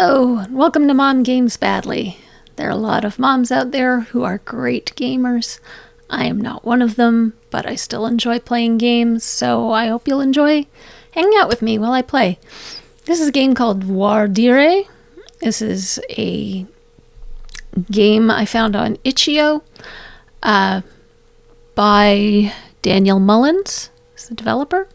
Hello, and welcome to Mom Games Badly. There are a lot of moms out there who are great gamers. I am not one of them, but I still enjoy playing games, so I hope you'll enjoy hanging out with me while I play. This is a game called Voir Dire. This is a game I found on itch.io by Daniel Mullins, is the developer.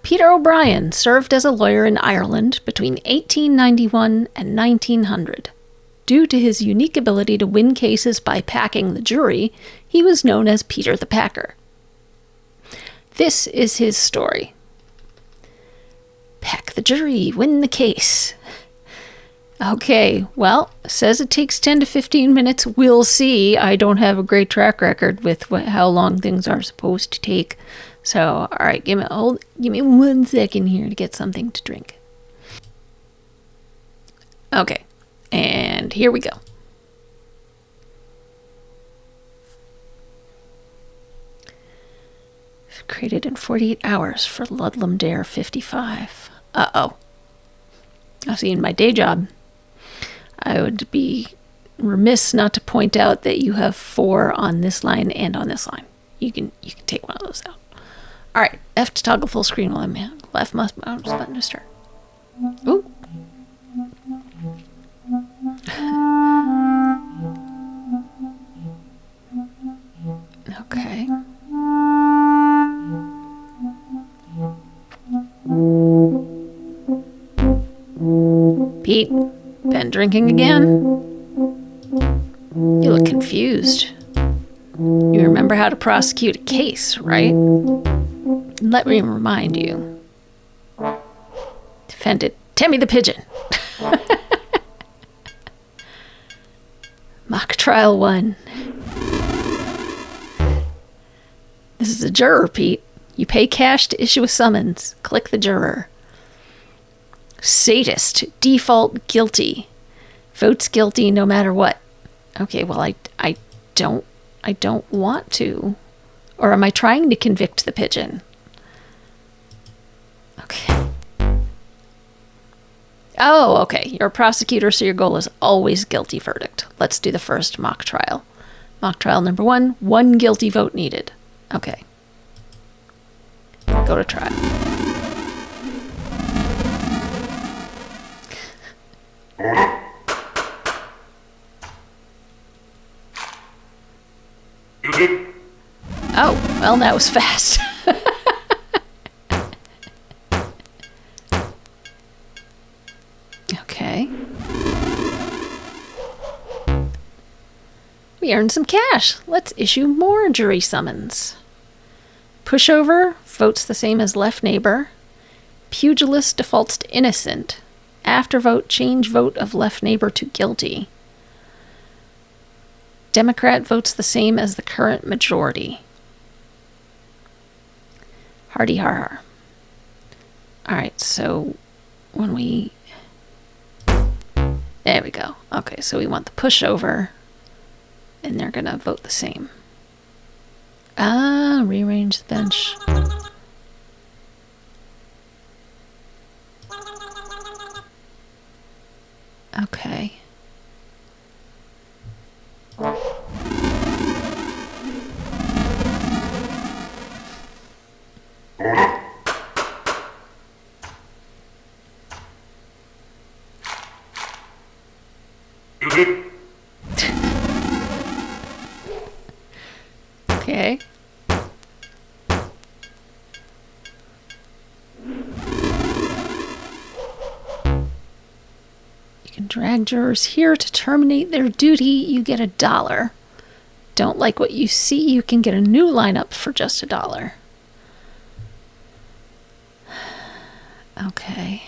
Peter O'Brien served as a lawyer in Ireland between 1891 and 1900. Due to his unique ability to win cases by packing the jury, he was known as Peter the Packer. This is his story. Pack the jury, win the case. Okay, well, says it takes 10 to 15 minutes. We'll see. I don't have a great track record with how long things are supposed to take. So, all right, give me 1 second here to get something to drink. Okay, and here we go. Created in 48 hours for Ludlam Dare 55. Uh-oh. I see, in my day job, I would be remiss not to point out that you have 4 on this line and on this line. You can take one of those out. All right, F to toggle full screen while I'm in. Left mouse button to start. Ooh. Okay. Pete, been drinking again? You look confused. You remember how to prosecute a case, right? Let me remind you. Defendant Timmy the Pigeon. Mock trial 1. This is a juror, Pete. You pay cash to issue a summons. Click the juror. Sadist. Default guilty. Votes guilty no matter what. Okay, well, I don't want to. Or am I trying to convict the pigeon? Okay. Oh, okay. You're a prosecutor, so your goal is always guilty verdict. Let's do the first mock trial. Mock trial number 1, 1 guilty vote needed. Okay. Go to trial. Oh, well, that was fast. Okay. We earned some cash. Let's issue more jury summons. Pushover votes the same as left neighbor. Pugilist defaults to innocent. After vote, change vote of left neighbor to guilty. Democrat votes the same as the current majority. Hardy har har. Alright, so when we... There we go. Okay, so we want the pushover, and they're gonna vote the same. Ah, rearrange the bench. Okay. Okay. You can drag jurors here to terminate their duty. You get $1. Don't like what you see, you can get a new lineup for just $1. Okay.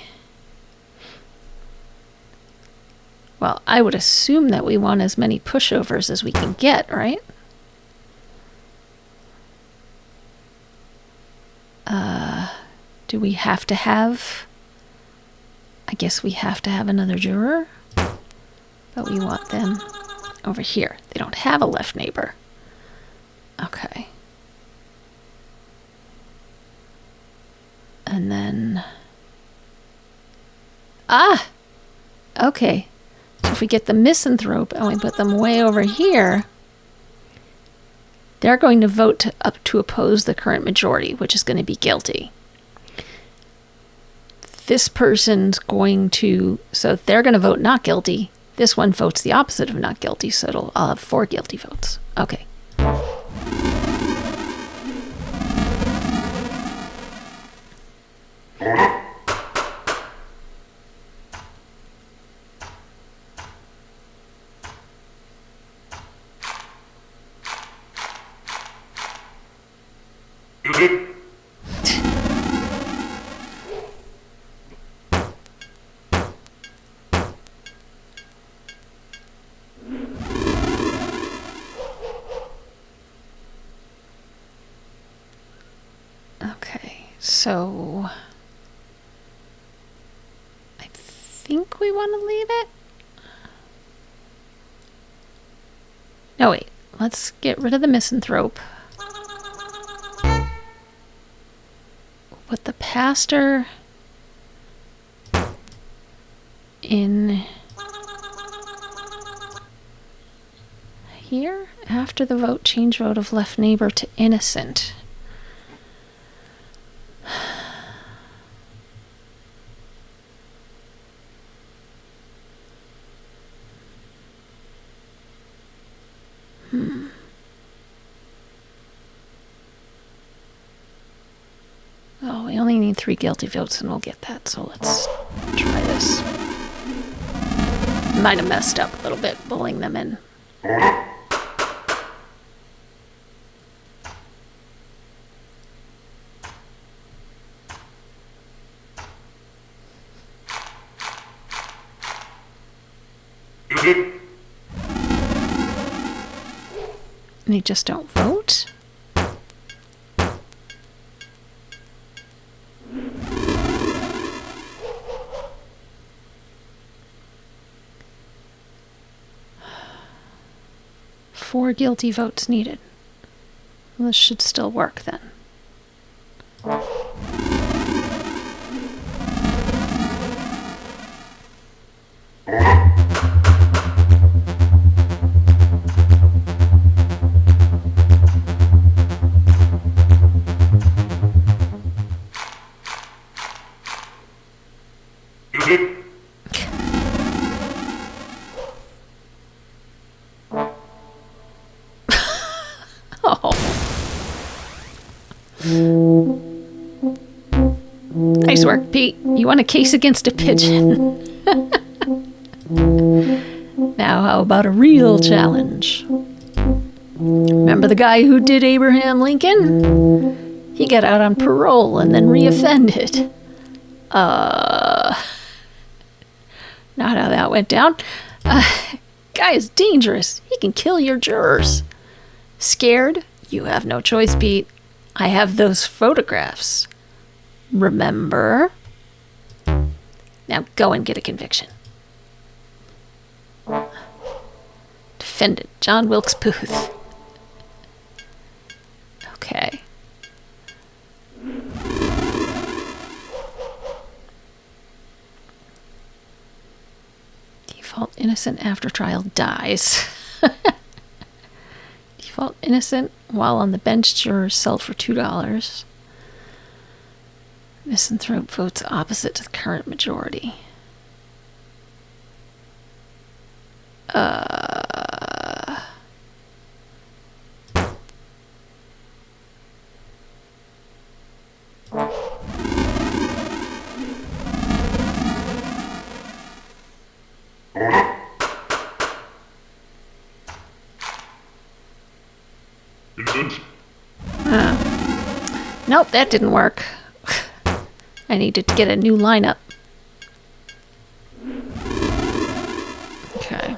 Well, I would assume that we want as many pushovers as we can get, right? Do we have to have... I guess we have to have another juror. But we want them over here. They don't have a left neighbor. Okay. And then... Ah! Okay. So if we get the misanthrope and we put them way over here, they're going to vote to oppose the current majority, which is going to be guilty. This person's going to, so they're going to vote not guilty. This one votes the opposite of not guilty, so I'll have 4 guilty votes. Okay. Okay, so I think we want to leave it. No, wait. Let's get rid of the misanthrope. Put the pastor in here. After the vote, change vote of left neighbor to innocent. Oh, we only need 3 guilty votes and we'll get that, so let's try this. Might have messed up a little bit, bullying them in. And they just don't vote? Four guilty votes needed. Well, this should still work then. Nice work, Pete. You won a case against a pigeon. Now, how about a real challenge? Remember the guy who did Abraham Lincoln? He got out on parole and then reoffended. Not how that went down. Guy is dangerous. He can kill your jurors. Scared? You have no choice, Pete. I have those photographs. Remember? Now go and get a conviction. Defendant John Wilkes Booth. Okay. Default innocent after trial dies. Default innocent while on the bench, jurors sold for $2. Misanthrope votes opposite to the current majority. Nope, that didn't work. I needed to get a new lineup. Okay.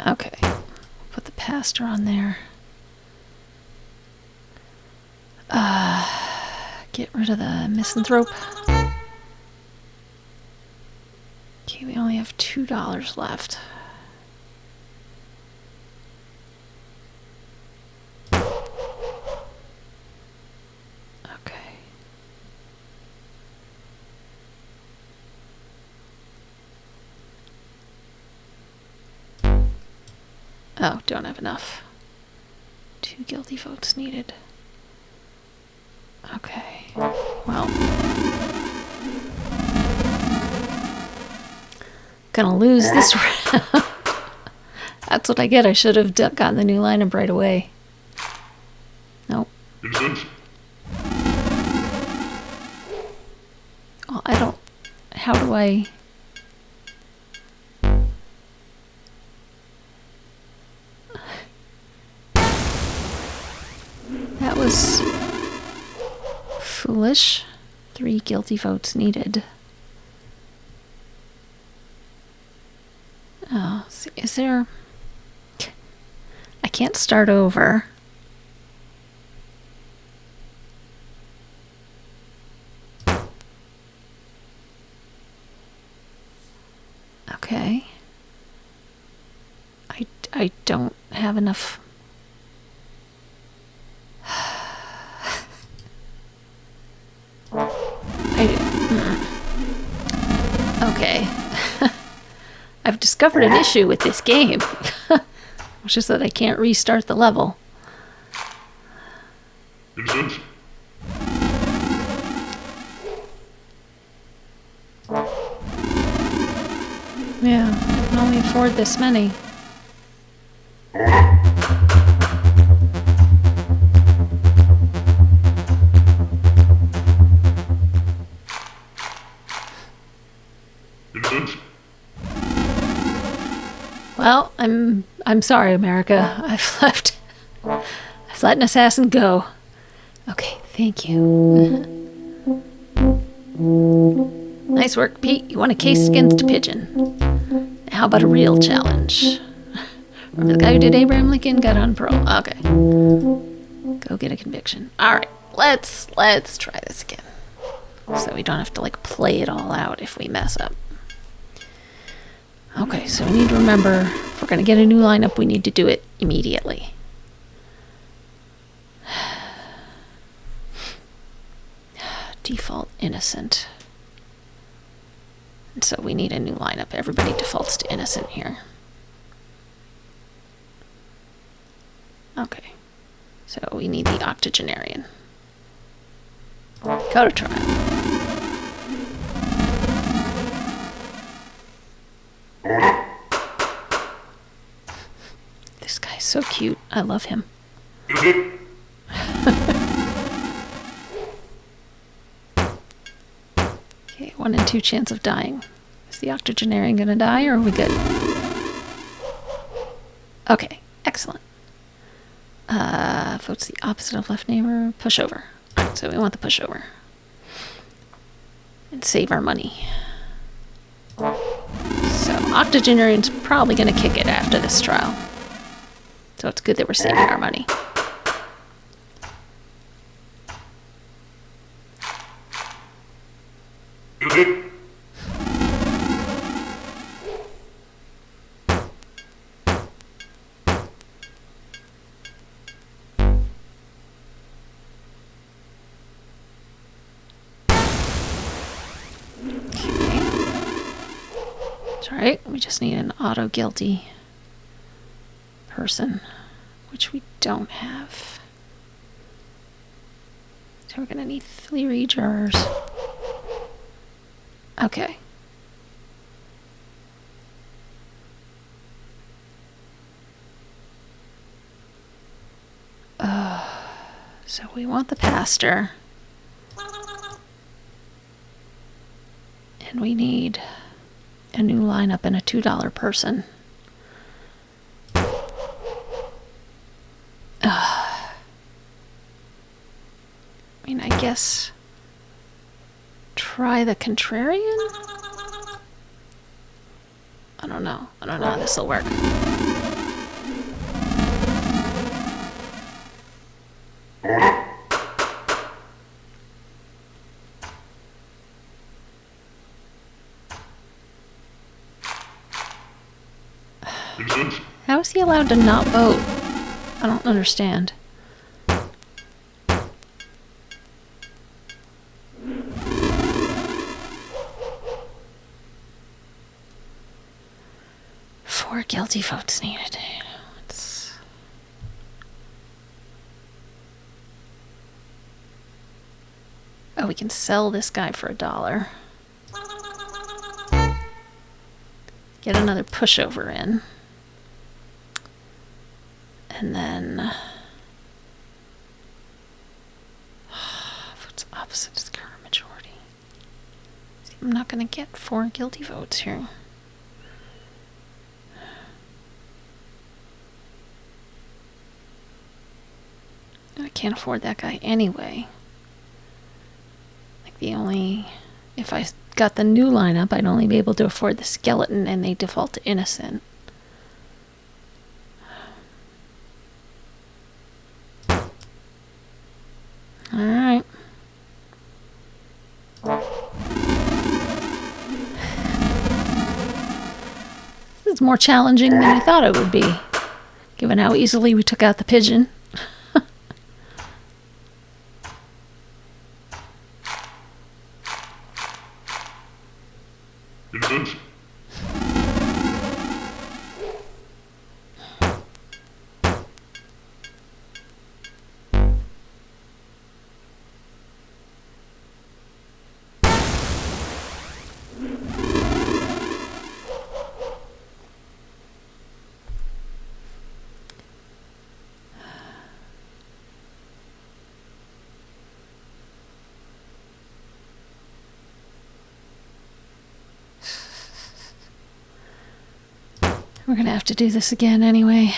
Okay. Put the pastor on there. Get rid of the misanthrope. Okay, we only have $2 left. Oh, don't have enough. 2 guilty votes needed. Okay. Well. Gonna lose this round. That's what I get. I should have gotten the new lineup right away. Nope. Well, I don't... How do I... That was... foolish. 3 guilty votes needed. Oh, see, is there... I can't start over. Okay. I don't have enough... Okay. I've discovered an issue with this game, which is that I can't restart the level. Yeah, I can only afford this many. Well, I'm sorry, America. I've let an assassin go. Okay, thank you. Nice work, Pete. You won a case against a pigeon. How about a real challenge? Remember the guy who did Abraham Lincoln got on parole? Okay. Go get a conviction. Alright, let's try this again. So we don't have to like play it all out if we mess up. Okay, so we need to remember, if we're going to get a new lineup, we need to do it immediately. Default innocent. And so we need a new lineup. Everybody defaults to innocent here. Okay, so we need the octogenarian. Go to trial. This guy's so cute. I love him. Okay, 1 in 2 chance of dying. Is the octogenarian gonna die, or are we good? Okay, excellent. Votes the opposite of left neighbor. Pushover. Alright, so we want the pushover. And save our money. So, octogenarian's probably gonna kick it after this trial. So it's good that we're saving our money. Alright, we just need an auto guilty person, which we don't have. So we're gonna need 3 jurors. Okay. So we want the pastor. And we need a new lineup and a $2 person. I mean, I guess try the contrarian? I don't know how this will work. How is he allowed to not vote? I don't understand. Four guilty votes needed. Let's Oh, we can sell this guy for $1. Get another pushover in. And then... what's opposite is current majority? See, I'm not going to get 4 guilty votes here. I can't afford that guy anyway. Like the only... if I got the new lineup, I'd only be able to afford the skeleton, and they default to innocent. Alright. This is more challenging than I thought it would be, given how easily we took out the pigeon. We're gonna have to do this again anyway.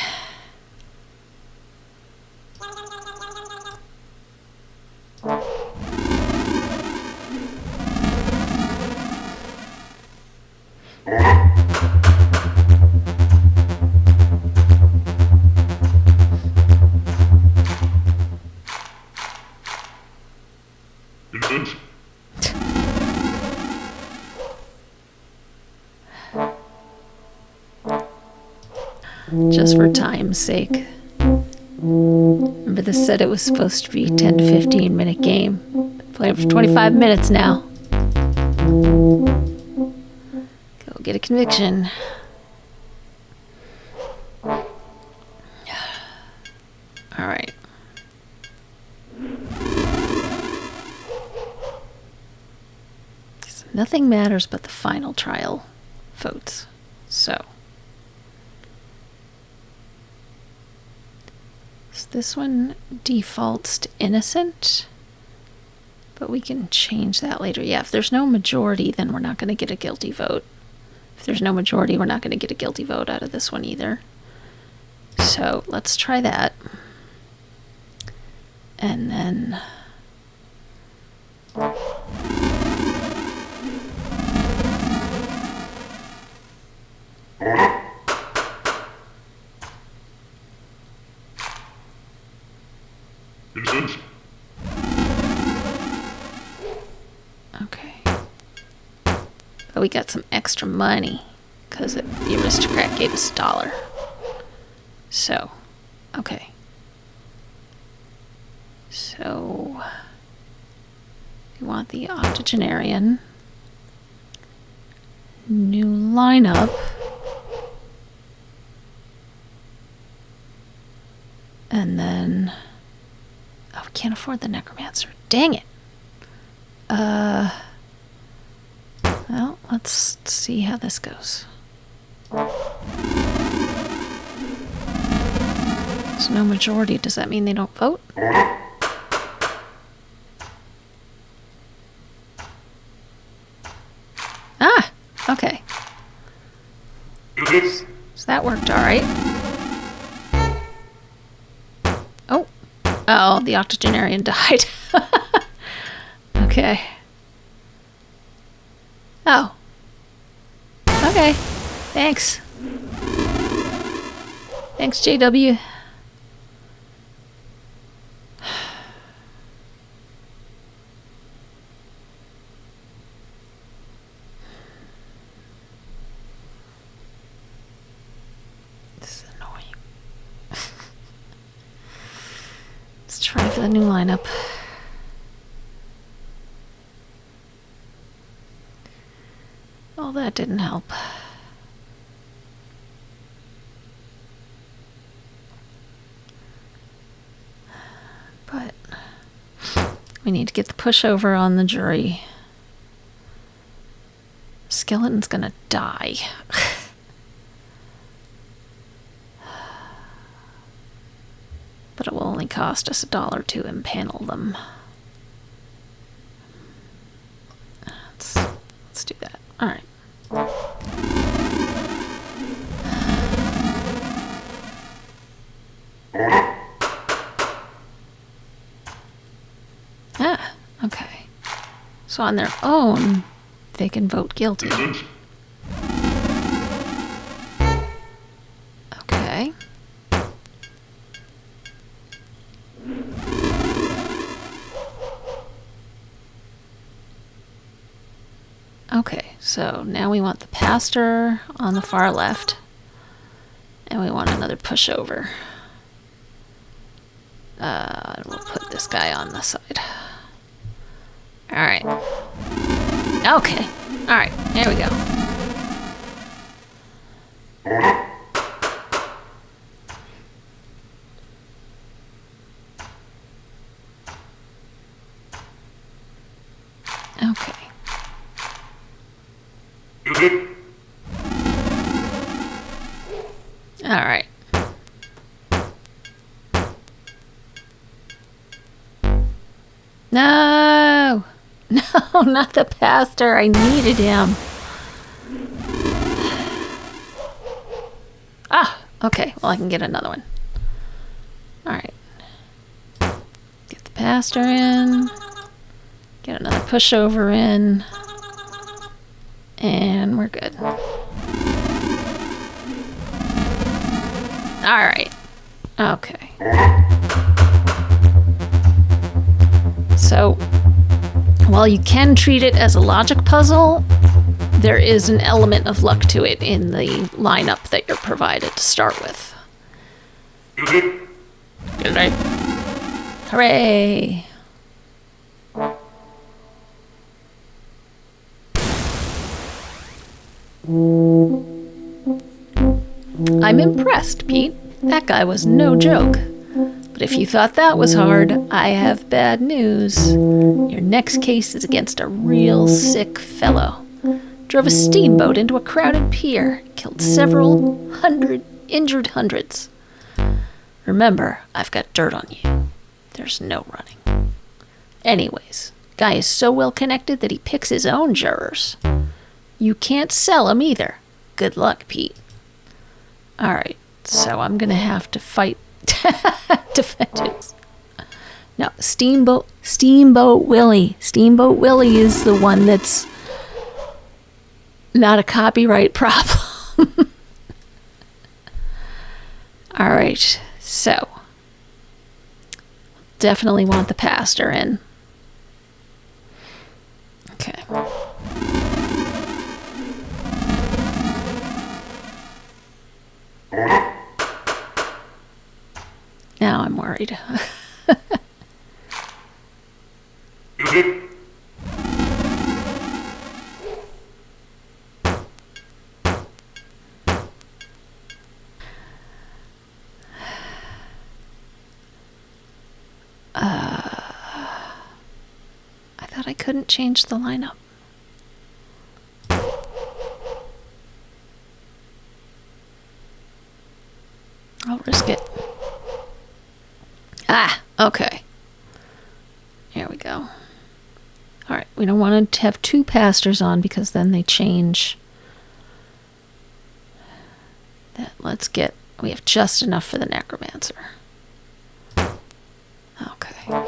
Just for time's sake. Remember, this said it was supposed to be a 10 to 15 minute game. Been playing for 25 minutes now. Go get a conviction. Alright. Nothing matters but the final trial votes. So this one defaults to innocent, but we can change that later. Yeah, if there's no majority, then we're not going to get a guilty vote. If there's no majority, we're not going to get a guilty vote out of this one either. So let's try that. And then... okay. But we got some extra money because the aristocrat gave us $1. So, okay. So, we want the octogenarian. New lineup. And then... oh, we can't afford the necromancer. Dang it. Well, let's see how this goes. There's no majority. Does that mean they don't vote? Ah, okay. So that worked all right. Oh, the octogenarian died. Okay. Oh. Okay. Thanks. Thanks, JW. This is annoying. Let's try for the new lineup. Oh, that didn't help. But We need to get the pushover on the jury. Skeleton's gonna die. But it will only cost us $1 to impanel them. Let's do that. All right. Ah, okay. So on their own, they can vote guilty. Okay. Okay, so now we want the pastor on the far left, and we want another pushover. We'll put this guy on the side. All right. Okay. All right, there we go. Okay. All right. No! No, not the pastor. I needed him. Ah, okay. Well, I can get another one. All right. Get the pastor in. Get another pushover in. And we're good. All right. Okay. So, while you can treat it as a logic puzzle, there is an element of luck to it in the lineup that you're provided to start with. Good night. Hooray! I'm impressed, Pete. That guy was no joke. But if you thought that was hard, I have bad news. Your next case is against a real sick fellow. Drove a steamboat into a crowded pier, killed several hundred, injured hundreds. Remember, I've got dirt on you. There's no running. Anyways, guy is so well connected that he picks his own jurors. You can't sell him either. Good luck, Pete. Alright, so I'm gonna have to fight defendants. No, Steamboat Willie. Steamboat Willie is the one that's not a copyright problem. Alright, so definitely want the pastor in. Okay. Now I'm worried. I thought I couldn't change the lineup. I'll risk it. Ah, okay. Here we go. All right, we don't want to have two pastors on because then they change. That we have just enough for the necromancer. Okay.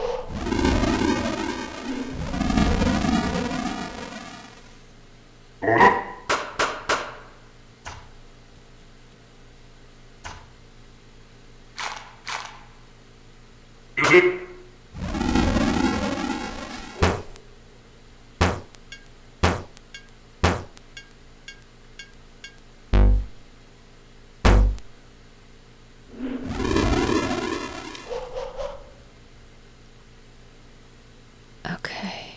Okay.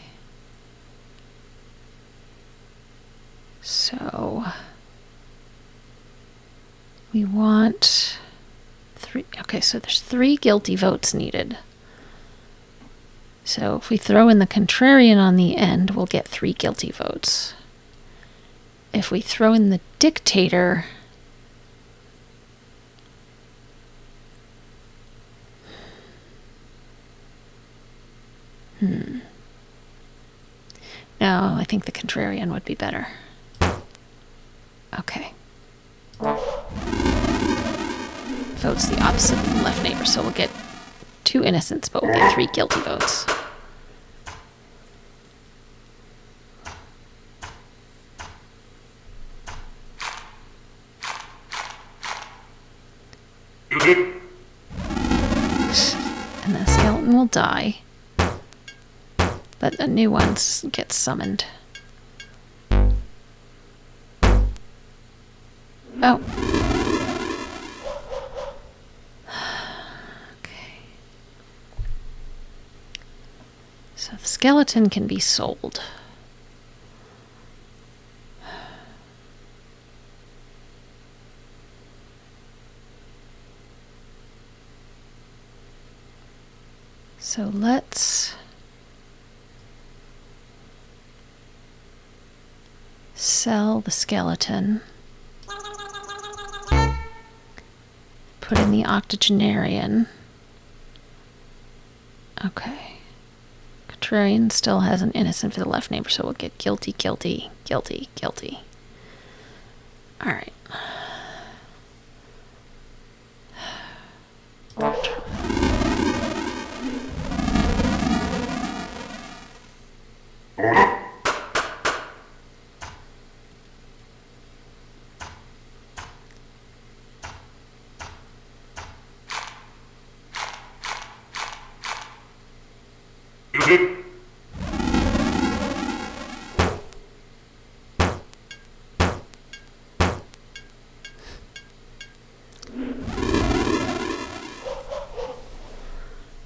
So we want 3. Okay, so there's 3 guilty votes needed. So if we throw in the contrarian on the end, we'll get 3 guilty votes. If we throw in the dictator, no, I think the contrarian would be better. Okay. Votes the opposite of the left neighbor, so we'll get 2 innocents, but we'll get 3 guilty votes. And the skeleton will die, but a new one gets summoned. Oh. Okay. So the skeleton can be sold. So let's sell the skeleton. Put in the octogenarian. Okay. Contrarian still has an innocent for the left neighbor, so we'll get guilty, guilty, guilty, guilty. Alright.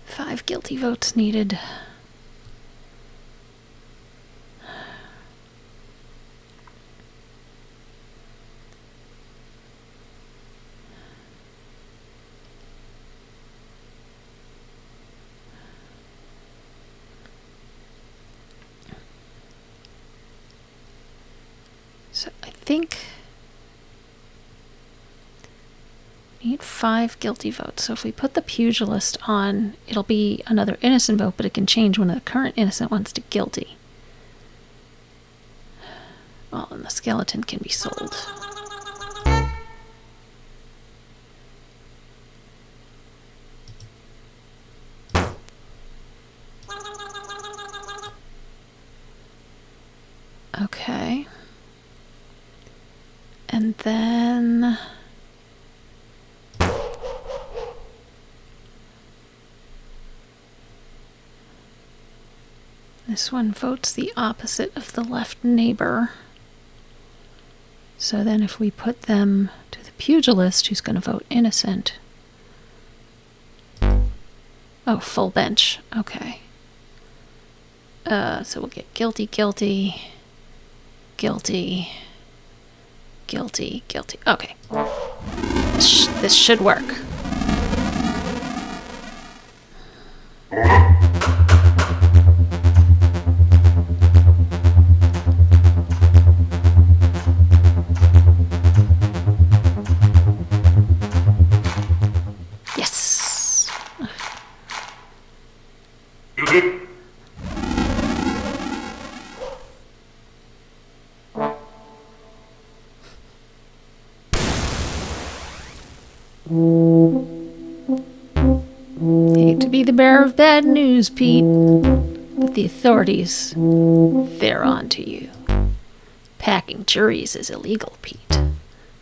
Five guilty votes needed. So I think we need 5 guilty votes. So if we put the pugilist on, it'll be another innocent vote, but it can change one of the current innocent ones to guilty. Well, and the skeleton can be sold. Okay. And then this one votes the opposite of the left neighbor. So then if we put them to the pugilist, who's going to vote innocent. Oh, full bench. Okay. So we'll get guilty, guilty, guilty, guilty, guilty. Okay. This should work. Yes. Hate to be the bearer of bad news, Pete, but the authorities, they're on to you. Packing juries is illegal, Pete.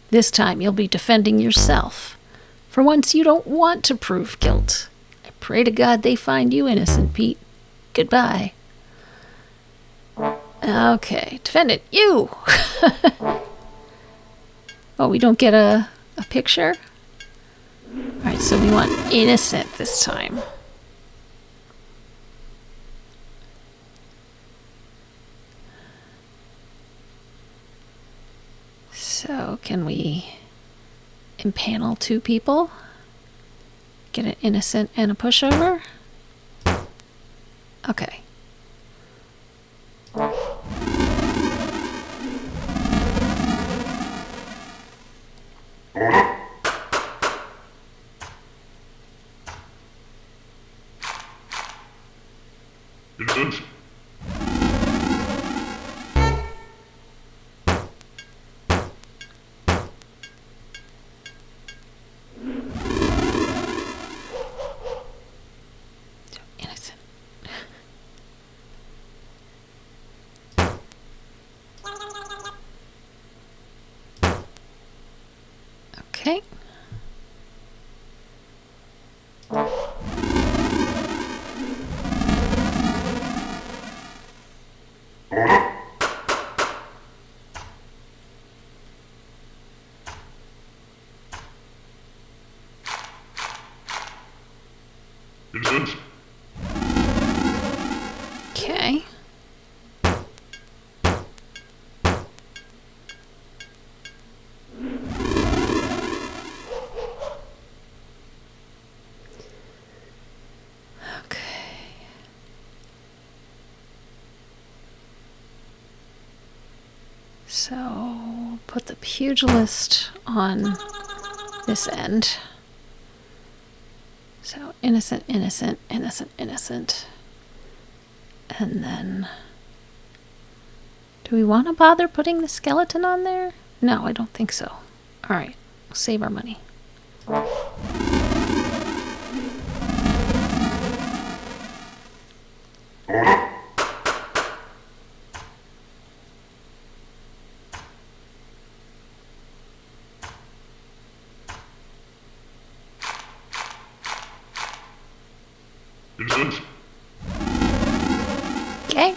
This time you'll be defending yourself. For once you don't want to prove guilt. I pray to God they find you innocent, Pete. Goodbye. Okay, defendant, you! Oh, we don't get a picture? Alright, so we want innocent this time. So, can we impanel 2 people? Get an innocent and a pushover? Okay. Innocent. Innocent. Okay. Innocent. Okay. So put the pugilist on this end. So innocent, innocent, innocent, innocent. And then, do we want to bother putting the skeleton on there? No, I don't think so. All right, we'll save our money. Innocent. Okay.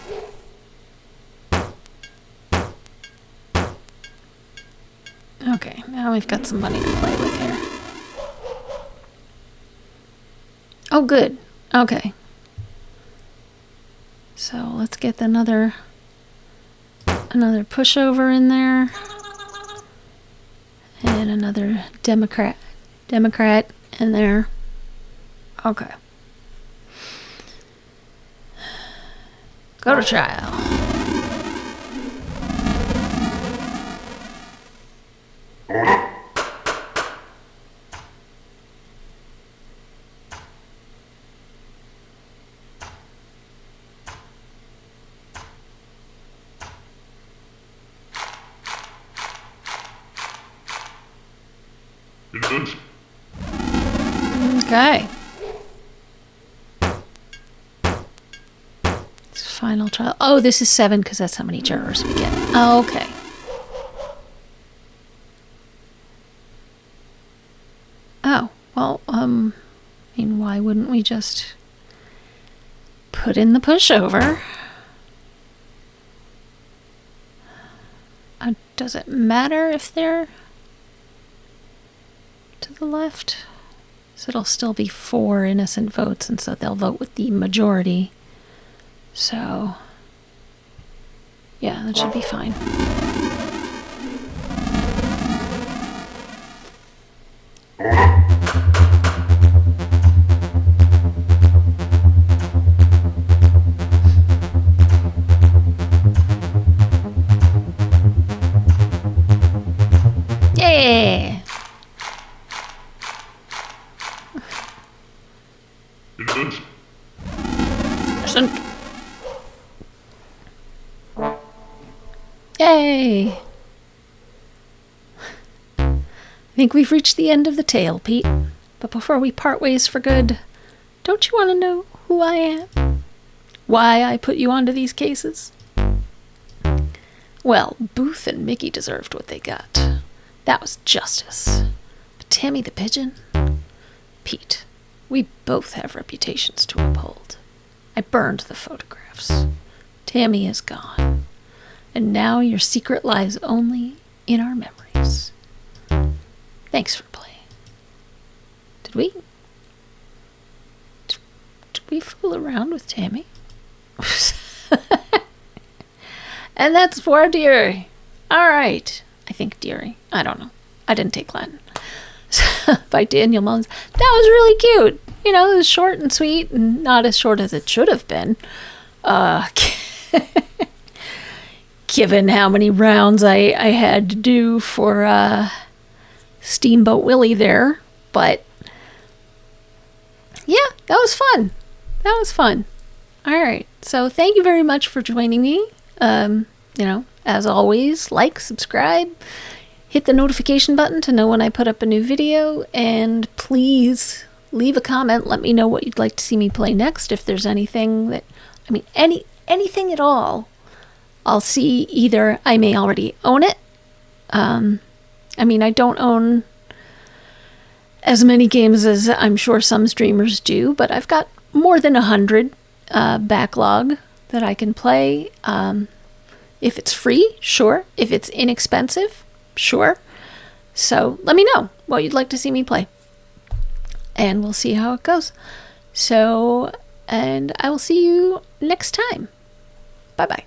Okay, now we've got some money to play with here. Oh, good. Okay. So let's get another pushover in there. And another Democrat in there. Okay. Go to trial. Innocent. Okay. Final trial. Oh, this is 7 because that's how many jurors we get. Oh, okay. Oh, well, I mean, why wouldn't we just put in the pushover? Does it matter if they're to the left? So it'll still be 4 innocent votes, and so they'll vote with the majority. So, yeah, that should be fine. Yeah! Innocent. Innocent. Yay! I think we've reached the end of the tale, Pete. But before we part ways for good, don't you want to know who I am? Why I put you onto these cases? Well, Booth and Mickey deserved what they got. That was justice. But Tammy the Pigeon? Pete, we both have reputations to uphold. I burned the photographs. Tammy is gone. And now your secret lies only in our memories. Thanks for playing. Did we fool around with Tammy? And that's Voir Dire. All right. I think Deary. I don't know. I didn't take Latin. By Daniel Mullins. That was really cute. you know, it was short and sweet and not as short as it should have been. Given how many rounds I had to do for Steamboat Willie there. But yeah, that was fun. That was fun. All right. So thank you very much for joining me. You know, as always, like, subscribe, hit the notification button to know when I put up a new video, and please leave a comment. Let me know what you'd like to see me play next. If there's anything that, I mean, anything at all, I'll see. Either I may already own it. I mean, I don't own as many games as I'm sure some streamers do, but I've got more than 100 backlog that I can play. If it's free, sure. If it's inexpensive, sure. So let me know what you'd like to see me play, and we'll see how it goes. So, and I will see you next time. Bye-bye.